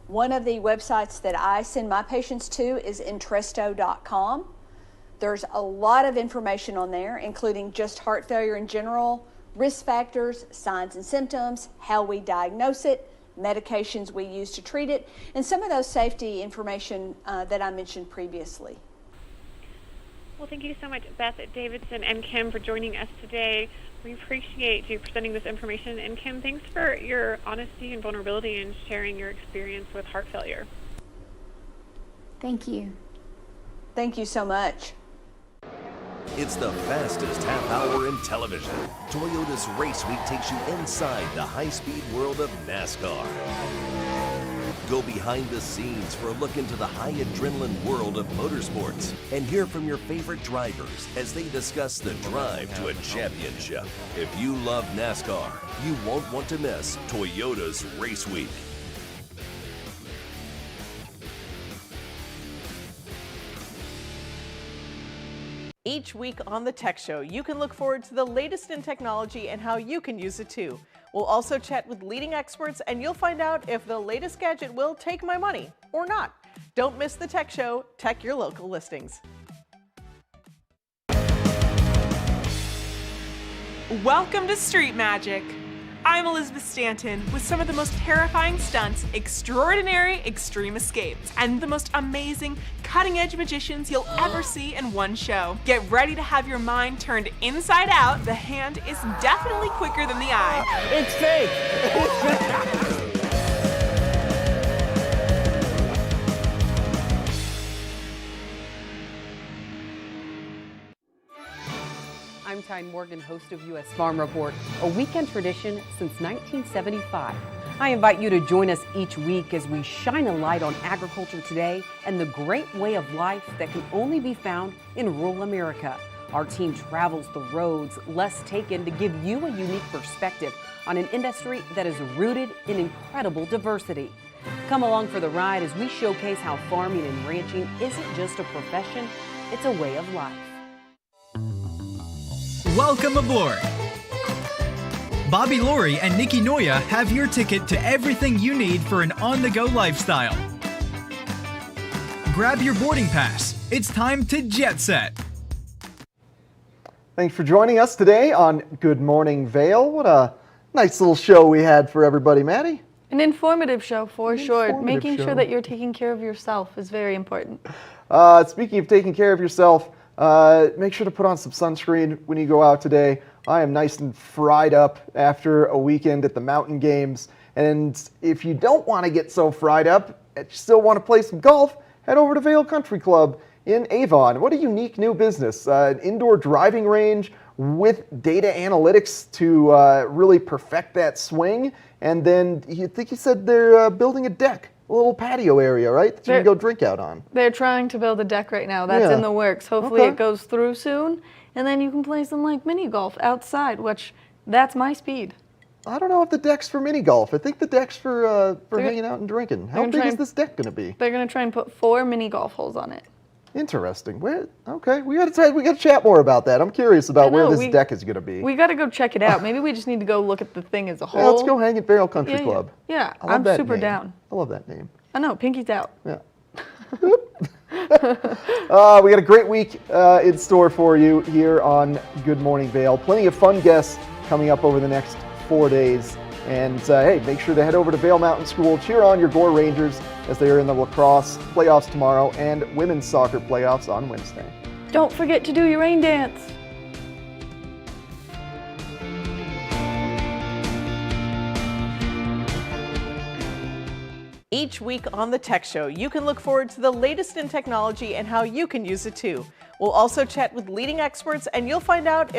One of the websites that I send my patients to is Entresto.com. There's a lot of information on there, including just heart failure in general, risk factors, signs and symptoms, how we diagnose it, medications we use to treat it, and some of those safety information that I mentioned previously. Well, thank you so much, Beth Davidson and Kim, for joining us today. We appreciate you presenting this information. And Kim, thanks for your honesty and vulnerability and sharing your experience with heart failure. Thank you. Thank you so much. It's the fastest half hour in television. Toyota's Race Week takes you inside the high-speed world of NASCAR. Go behind the scenes for a look into the high adrenaline world of motorsports and hear from your favorite drivers as they discuss the drive to a championship. If you love NASCAR, you won't want to miss Toyota's Race Week. Each week on the Tech Show, you can look forward to the latest in technology and how you can use it too. We'll also chat with leading experts and you'll find out if the latest gadget will take my money or not. Don't miss the Tech Show. Check your local listings. Welcome to Street Magic. I'm Elizabeth Stanton with some of the most terrifying stunts, extraordinary extreme escapes, and the most amazing cutting-edge magicians you'll ever see in one show. Get ready to have your mind turned inside out. The hand is definitely quicker than the eye. It's fake. I'm Tyne Morgan, host of U.S. Farm Report, a weekend tradition since 1975. I invite you to join us each week as we shine a light on agriculture today and the great way of life that can only be found in rural America. Our team travels the roads less taken to give you a unique perspective on an industry that is rooted in incredible diversity. Come along for the ride as we showcase how farming and ranching isn't just a profession, it's a way of life. Welcome aboard! Bobby Laurie and Nikki Noya have your ticket to everything you need for an on-the-go lifestyle. Grab your boarding pass. It's time to jet set. Thanks for joining us today on Good Morning Vail. What a nice little show we had for everybody, Maddie. An informative show for sure. Making show. sure that you're taking care of yourself is very important. Speaking of taking care of yourself, make sure to put on some sunscreen when you go out today. I am nice and fried up after a weekend at the mountain games. And if you don't want to get so fried up and you still want to play some golf, head over to Vail Country Club in Avon. What a unique new business. An indoor driving range with data analytics to really perfect that swing. And then I think you said they're building a deck. A little patio area, right? That you can go drink out on. They're trying to build a deck right now. That's in the works. Hopefully it goes through soon. And then you can play some like mini golf outside, which that's my speed. I don't know if the deck's for mini golf. I think the deck's for hanging out and drinking. How big is this deck going to be? They're going to try and put 4 mini golf holes on it. Interesting. Okay, we got to chat more about that. I'm curious about where this deck is going to be. We got to go check it out. Maybe we just need to go look at the thing as a whole. Yeah, let's go hang at Vail Country Club. Yeah, I'm super down. I love that name. I know, pinky's out. Yeah. We got a great week in store for you here on Good Morning Vail. Plenty of fun guests coming up over the next 4 days. And hey, make sure to head over to Vail Mountain School. Cheer on your Gore Rangers as they are in the lacrosse playoffs tomorrow and women's soccer playoffs on Wednesday. Don't forget to do your rain dance. Each week on the Tech Show, you can look forward to the latest in technology and how you can use it too. We'll also chat with leading experts and you'll find out if